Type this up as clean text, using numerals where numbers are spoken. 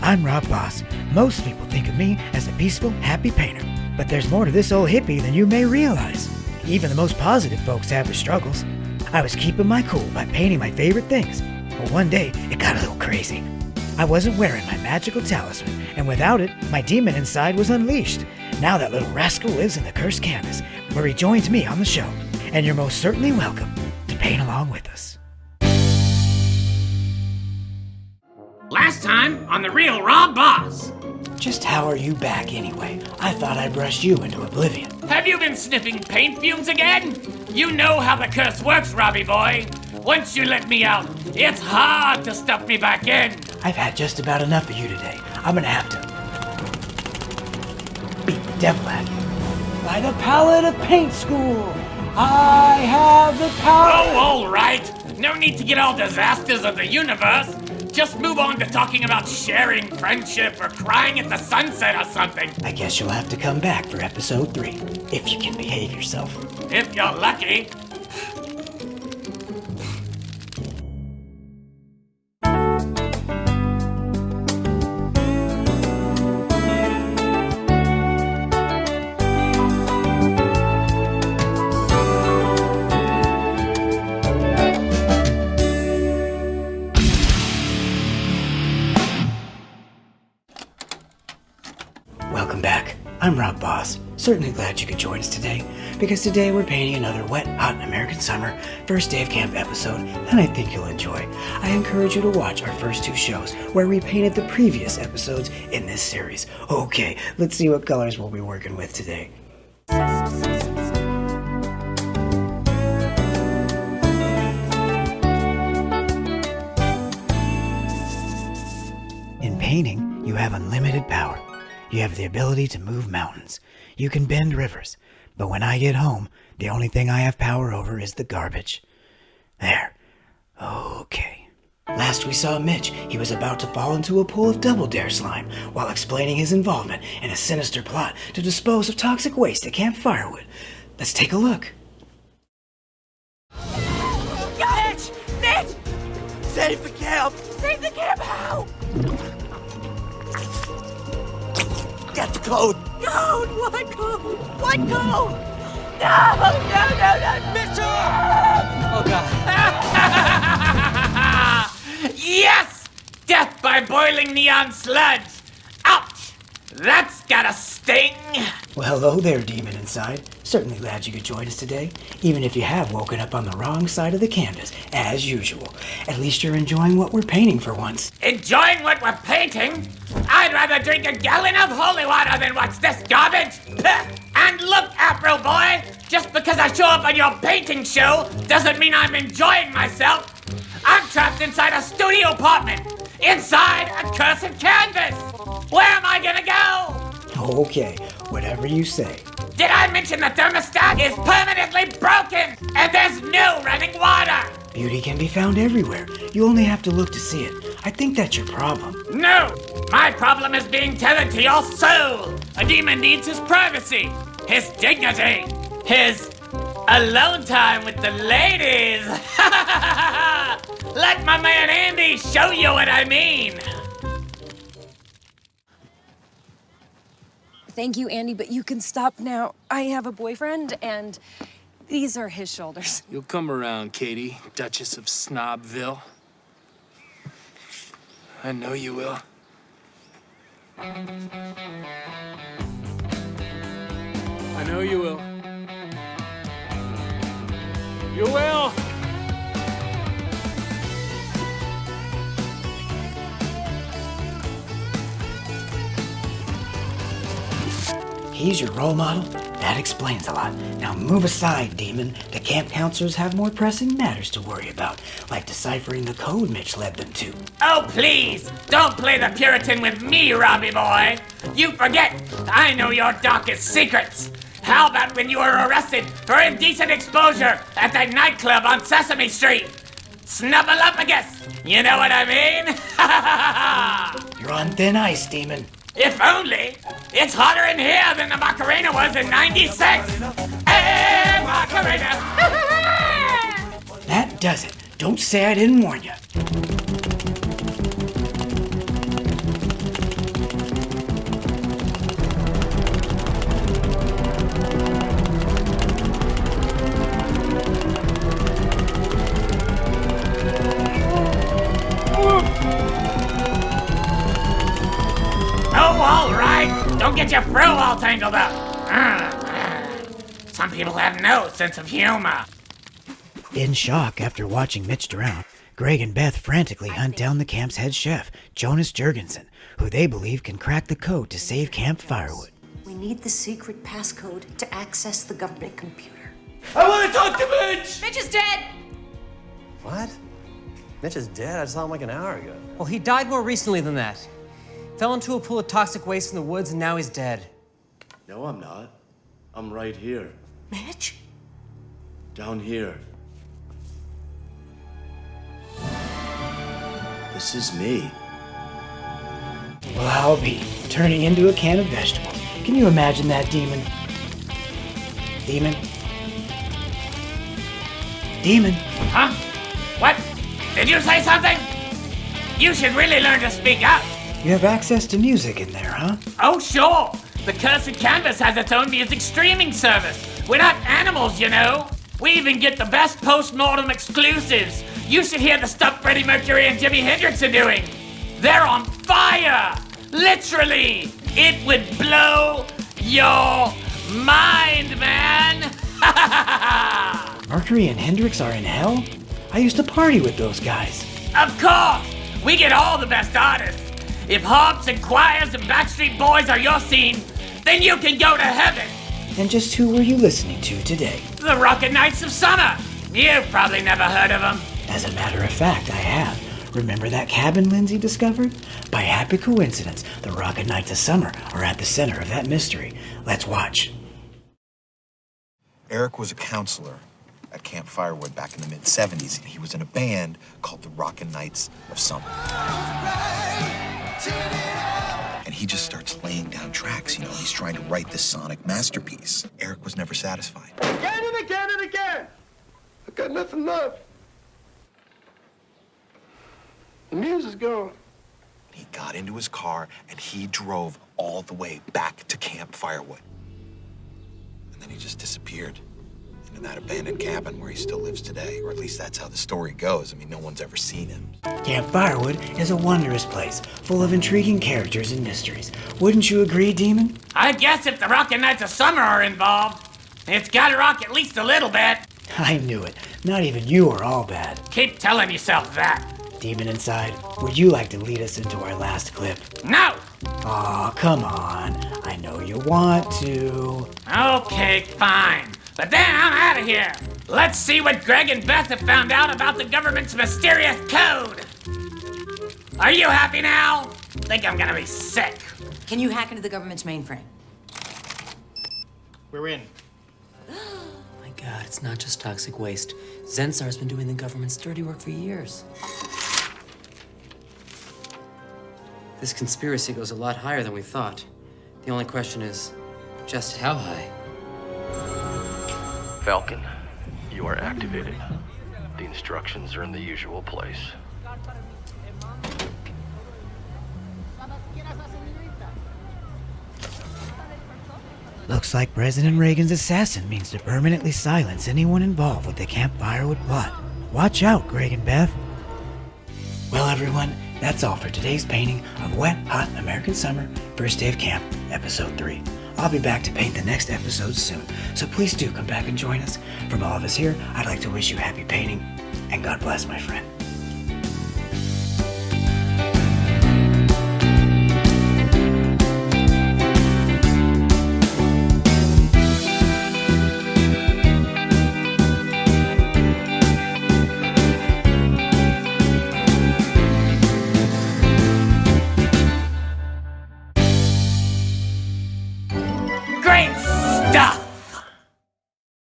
I'm Rob Boss. Most people think of me as a peaceful, happy painter. But there's more to this old hippie than you may realize. Even the most positive folks have their struggles. I was keeping my cool by painting my favorite things. But one day, it got a little crazy. I wasn't wearing my magical talisman, and without it, my demon inside was unleashed. Now that little rascal lives in the cursed canvas, where he joins me on the show. And you're most certainly welcome to paint along with us. Last time on The Real Rob Boss. Just how are you back anyway? I thought I brushed you into oblivion. Have you been sniffing paint fumes again? You know how the curse works, Robbie boy. Once you let me out, it's hard to stuff me back in. I've had just about enough of you today. I'm gonna have to beat the devil at you. By the palette of paint school, I have the power. Oh, all right. No need to get all disasters of the universe. Just move on to talking about sharing friendship or crying at the sunset or something. I guess you'll have to come back for episode 3, if you can behave yourself. If you're lucky. Welcome back. I'm Rob Boss. Certainly glad you could join us today, because today we're painting another wet, hot American summer first day of camp episode that I think you'll enjoy. I encourage you to watch our first 2 shows where we painted the previous episodes in this series. Okay, let's see what colors we'll be working with today. In painting, you have unlimited power. You have the ability to move mountains. You can bend rivers. But when I get home, the only thing I have power over is the garbage. There. Okay. Last we saw Mitch, he was about to fall into a pool of Double Dare slime while explaining his involvement in a sinister plot to dispose of toxic waste at Camp Firewood. Let's take a look. Mitch! Mitch! Save the camp! Save the camp! How? Get the code! Code! What code? What code? No! Mitchell! Oh, God. Yes! Death by boiling neon sludge! Ouch! That's gotta sting! Well, hello there, demon inside. Certainly glad you could join us today, even if you have woken up on the wrong side of the canvas, as usual. At least you're enjoying what we're painting for once. Enjoying what we're painting? I'd rather drink a gallon of holy water than watch this garbage! And look, Afro boy, just because I show up on your painting show doesn't mean I'm enjoying myself. I'm trapped inside a studio apartment, inside a cursed canvas. Where am I gonna go? Okay, whatever you say. Did I mention the thermostat is permanently broken and there's no running water? Beauty can be found everywhere. You only have to look to see it. I think that's your problem. No! My problem is being tethered to your soul. A demon needs his privacy, his dignity, his alone time with the ladies. Let my man Andy show you what I mean. Thank you, Andy, but you can stop now. I have a boyfriend, and these are his shoulders. You'll come around, Katie, Duchess of Snobville. I know you will. I know you will. You will! He's your role model? That explains a lot. Now move aside, demon. The camp counselors have more pressing matters to worry about, like deciphering the code Mitch led them to. Oh, please, don't play the Puritan with me, Robbie boy. You forget, I know your darkest secrets. How about when you were arrested for indecent exposure at that nightclub on Sesame Street? Snuffleupagus, you know what I mean? You're on thin ice, demon. If only. It's hotter in here than the Macarena was in '96. Hey, Macarena! That does it. Don't say I didn't warn you. your fro all tangled up. Some people have no sense of humor. In shock after watching Mitch drown, Greg and Beth frantically hunt down the camp's head chef, Jonas Jurgensen, who they believe can crack the code to save Camp Firewood. We need the secret passcode to access the government computer. I want to talk to Mitch! Mitch is dead! What? Mitch is dead? I saw him like an hour ago. Well, he died more recently than that. Fell into a pool of toxic waste in the woods, and now he's dead. No, I'm not. I'm right here. Mitch? Down here. This is me. Well, I'll be turning into a can of vegetables. Can you imagine that, Demon? Demon? Demon? Huh? What? Did you say something? You should really learn to speak up. You have access to music in there, huh? Oh, sure. The Cursed Canvas has its own music streaming service. We're not animals, you know. We even get the best post-mortem exclusives. You should hear the stuff Freddie Mercury and Jimi Hendrix are doing. They're on fire! Literally! It would blow your mind, man! Mercury and Hendrix are in hell? I used to party with those guys. Of course! We get all the best artists. If harps and choirs and Backstreet Boys are your scene, then you can go to heaven. And just who were you listening to today? The Rocket Knights of Summer. You've probably never heard of them. As a matter of fact, I have. Remember that cabin Lindsay discovered? By happy coincidence, the Rocket Knights of Summer are at the center of that mystery. Let's watch. Eric was a counselor at Camp Firewood back in the mid-'70s, and he was in a band called the Rocket Knights of Summer. And he just starts laying down tracks, you know, he's trying to write this sonic masterpiece. Eric was never satisfied. Again and again and again! I got nothing left. The muse is gone. He got into his car, and he drove all the way back to Camp Firewood. And then he just disappeared into that abandoned cabin where he still lives today, or at least that's how the story goes. I mean, no one's ever seen him. Camp Firewood is a wondrous place, full of intriguing characters and mysteries. Wouldn't you agree, Demon? I guess if the Rocket Knights of Summer are involved, it's gotta rock at least a little bit. I knew it. Not even you are all bad. Keep telling yourself that. Demon inside, would you like to lead us into our last clip? No! Aw, come on. I know you want to. Okay, fine. But then I'm out of here. Let's see what Greg and Beth have found out about the government's mysterious code. Are you happy now? Think I'm gonna be sick. Can you hack into the government's mainframe? We're in. My God, it's not just toxic waste. Zensar's been doing the government's dirty work for years. This conspiracy goes a lot higher than we thought. The only question is, just how high? Falcon, you are activated. The instructions are in the usual place. Looks like President Reagan's assassin means to permanently silence anyone involved with the Camp Firewood plot. Watch out, Greg and Beth. Well, everyone, that's all for today's painting of Wet, Hot American Summer, First Day of Camp, Episode 3. I'll be back to paint the next episode soon, so please do come back and join us. From all of us here, I'd like to wish you happy painting, and God bless, my friend.